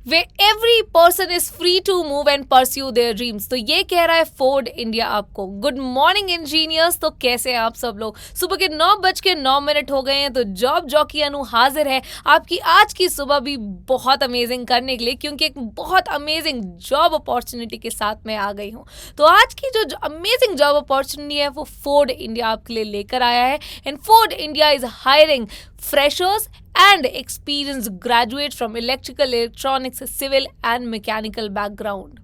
Way every person is free to move and pursue their dreams. तो ये कह रहा है फोर्ड इंडिया आपको। Good morning engineers. तो कैसे हैं आप सब लोग? सुबह के 9:09 हो गए हैं। तो जॉब जॉकी अनु हाजिर है आपकी आज की सुबह भी बहुत अमेजिंग करने के लिए, क्योंकि एक बहुत अमेजिंग जॉब अपॉर्चुनिटी के साथ मैं आ गई हूँ। तो आज की जो अमेजिंग जॉब अपॉर्चुनिटी है वो फोर्ड इंडिया आपके लिए लेकर आया है। And Ford India is hiring freshers and experienced graduates from electrical, electronics, civil and mechanical background।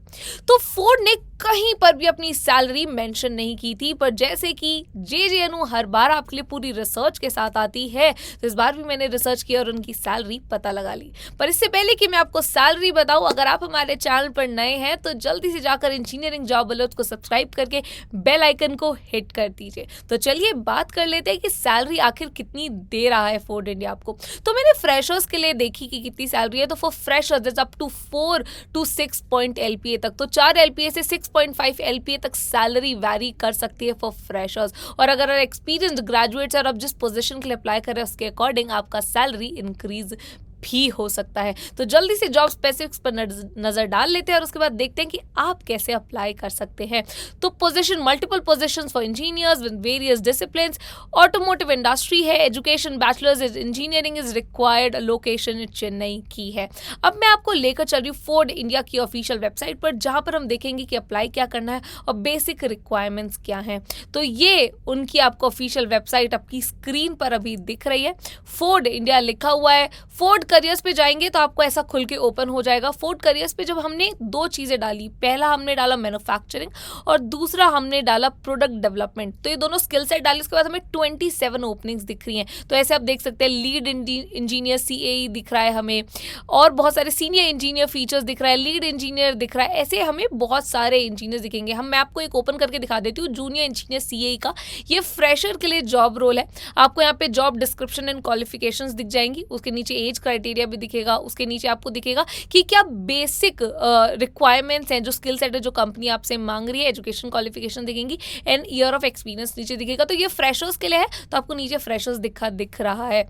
तो फोर्ड ने कहीं पर भी अपनी सैलरी मेंशन नहीं की थी, पर जैसे कि जेजेएनयू हर बार आपके लिए पूरी रिसर्च के साथ आती है, तो इस बार भी मैंने रिसर्च किया और उनकी सैलरी पता लगा ली। पर इससे पहले कि मैं आपको सैलरी बताऊं, अगर आप हमारे चैनल पर नए हैं तो जल्दी से जाकर इंजीनियरिंग जॉब अलर्ट को सब्सक्राइब करके बेल आइकन को हिट कर दीजिए। तो चलिए बात कर लेते हैं कि सैलरी आखिर कितनी दे रहा है फोर्ड इंडिया आपको। तो मैंने फ्रेशर्स के लिए देखी कि कितनी सैलरी है। तो for freshers up to 4 to 6 point LPA तक, तो 4 एलपीए से 6.5 एलपीए तक सैलरी वैरी कर सकती है फॉर फ्रेशर्स। और अगर एक्सपीरियंस्ड ग्रेजुएट्स और आप जिस पोजीशन के लिए अप्लाई कर रहे हैं उसके अकॉर्डिंग आपका सैलरी इंक्रीज भी हो सकता है। तो जल्दी से जॉब स्पेसिफिक्स पर नजर डाल लेते हैं और उसके बाद देखते हैं कि आप कैसे अप्लाई कर सकते हैं। तो position, multiple positions for engineers with various disciplines. Automotive industry है, education bachelors is engineering is required, location Chennai की है। अब मैं आपको लेकर चल रही हूँ फोर्ड इंडिया की ऑफिशियल वेबसाइट पर, जहां पर हम देखेंगे कि अप्लाई क्या करना है और बेसिक रिक्वायरमेंट्स क्या हैं। तो ये उनकी आपको ऑफिशियल वेबसाइट आपकी स्क्रीन पर अभी दिख रही है। फोर्ड इंडिया लिखा हुआ है। फोर्ड करियर्स पे जाएंगे तो आपको ऐसा खुल के ओपन हो जाएगा। फोर्ड करियर्स पे जब हमने दो चीजें डाली, पहला हमने डाला मैन्युफैक्चरिंग और दूसरा हमने डाला प्रोडक्ट डेवलपमेंट, तो ये दोनों स्किल सेट डाली। उसके बाद हमें 27 ओपनिंग्स दिख रही हैं। तो ऐसे आप देख सकते हैं, लीड इंजीनियर सीएई दिख रहा है हमें, और बहुत सारे सीनियर इंजीनियर फीचर्स दिख रहा है, लीड इंजीनियर दिख रहा है। ऐसे हमें बहुत सारे इंजीनियर दिखेंगे। मैं आपको एक ओपन करके दिखा देती हूँ, जूनियर इंजीनियर सीएई का। ये फ्रेशर के लिए जॉब रोल है। आपको यहाँ पे जॉब डिस्क्रिप्शन एंड क्वालिफिकेशंस दिख जाएंगी, उसके नीचे एज क्राइटेरिया भी दिखेगा, उसके नीचे आपको दिखेगा कि क्या बेसिक रिक्वायरमेंट्स हैं, जो स्किल सेट है जो कंपनी आपसे मांग रही है। एजुकेशन क्वालिफिकेशन दिखेंगी एंड ईयर ऑफ एक्सपीरियंस नीचे दिखेगा। तो ये फ्रेशर्स के लिए है, तो आपको नीचे फ्रेशर्स दिख रहा है।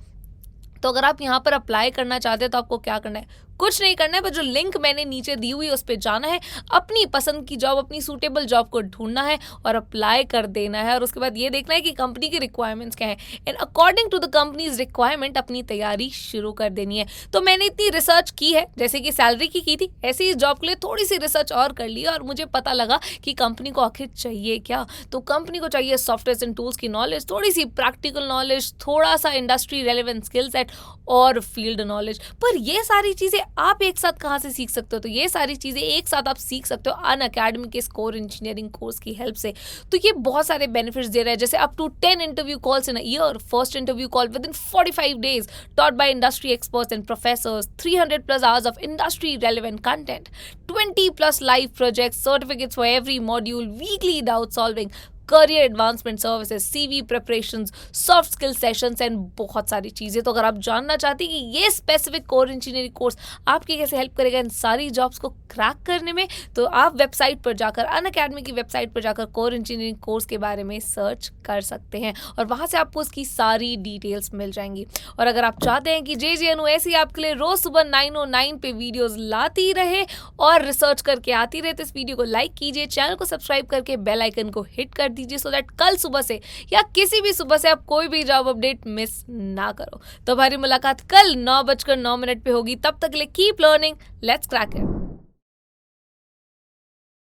तो अगर आप यहाँ पर अप्लाई करना चाहते हैं तो आपको क्या करना है? कुछ नहीं करना है, बस जो लिंक मैंने नीचे दी हुई है उस पर जाना है, अपनी पसंद की जॉब, अपनी सूटेबल जॉब को ढूंढना है और अप्लाई कर देना है। और उसके बाद ये देखना है कि कंपनी की रिक्वायरमेंट्स क्या है and according to the company's requirement अपनी तैयारी शुरू कर देनी है। तो मैंने इतनी रिसर्च की है, जैसे कि सैलरी की थी, ऐसे ही जॉब के लिए थोड़ी सी रिसर्च और कर ली और मुझे पता लगा कि कंपनी को आखिर चाहिए क्या। तो कंपनी को चाहिए सॉफ्टवेयर एंड टूल्स की नॉलेज, थोड़ी सी प्रैक्टिकल नॉलेज, थोड़ा सा इंडस्ट्री रेलेवेंट स्किल सेट और फील्ड नॉलेज। पर ये सारी चीजें आप एक साथ कहाँ से सीख सकते हो? तो ये सारी चीजें एक साथ आप सीख सकते हो अनअकैडमी के स्कोर इंजीनियरिंग कोर्स की हेल्प से। तो ये बहुत सारे बेनिफिट्स दे रहा है, जैसे up to 10 interview calls in a year, first interview call within 45 days, taught by industry experts and professors, 300+ hours of industry relevant content, 20+ live projects, certificates for every module, weekly doubt solving, career advancement services, CV preparations, soft skill sessions and बहुत सारी चीज़ें। तो अगर आप जानना चाहती हैं कि ये स्पेसिफिक कोर इंजीनियरिंग कोर्स आपकी कैसे हेल्प करेगा इन सारी जॉब्स को क्रैक करने में, तो आप वेबसाइट पर जाकर, अनअकैडमी की वेबसाइट पर जाकर कोर इंजीनियरिंग कोर्स के बारे में सर्च कर सकते हैं और वहाँ से आपको उसकी सारी डिटेल्स मिल जाएंगी। और अगर आप चाहते हैं कि जेजेएनयू ऐसे ही आपके लिए रोज सुबह 9:09 पे वीडियोस लाती रहे और रिसर्च करके आती रहे, तो इस वीडियो को लाइक कीजिए, चैनल को सब्सक्राइब करके बेल आइकन को हिट कर दीजिए, सो दैट कल सुबह से या किसी भी सुबह से आप कोई भी जॉब अपडेट मिस ना करो। तो हमारी मुलाकात कल 9:09 पे होगी। तब तक के लिए keep learning, let's crack it.